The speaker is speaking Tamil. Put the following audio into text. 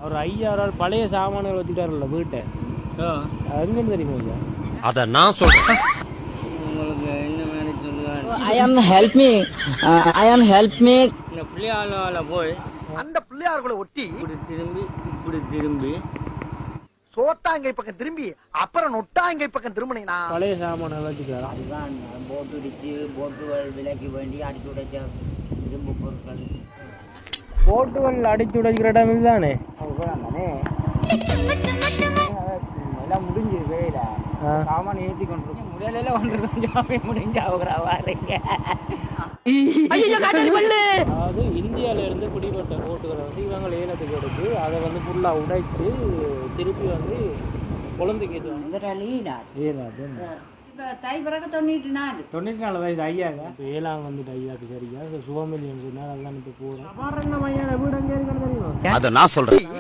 அவர் 5000 பழைய சாமான்கள் வச்சுட்டாருல்ல வீட்டை, எங்கன்னு தெரியுமா ஐயா? அதை நான் சொல்றேன். உங்களுக்கு என்ன மாதிரி சொல்லுவாங்க? I am help me. இந்த பிள்ளையாள போய் அந்த பிள்ளையார்களை ஒட்டி இப்படி திரும்பி சோத்தாங்கை பக்கம் திரும்பி அப்புறம் நொட்டாங்கை பக்கம் திரும்பினீங்கன்னா பழைய சாமான்கள் வச்சுட்டாரு. அதுதான் போட்டு இடிச்சு போட்டுகள் விலைக்கு வேண்டி அடிச்சு உடைச்ச இரும்பு பொருட்கள். போட்டுகள் அடிச்சு உடைக்கிற இடம் இதுதானே? தானே எல்லாம் முடிஞ்சு வேலை சாமான் ஏற்றி கொண்டு முடியல ஒன்று கொஞ்சம் முடிஞ்சு அவரீங்க. அதாவது இந்தியாவில இருந்து பிடிபட்ட போட்டுகளை வந்து இவங்க ஏலத்துக்கு எடுத்து அதை வந்து ஃபுல்லாக உடைச்சு திருப்பி வந்து குழந்தைக்கு ஏறாது. தை பிறகு 94 வயசு ஐயாங்க. இப்போ ஏழாங்க வந்துட்டு ஐயாவுக்கு சரியா சுகமில்லைன்னு சொன்னால் அதெல்லாம் இப்போ போகிறோம். வீடு அங்கே இருக்குன்னு தெரியுமா? அதை நான் சொல்றேன்.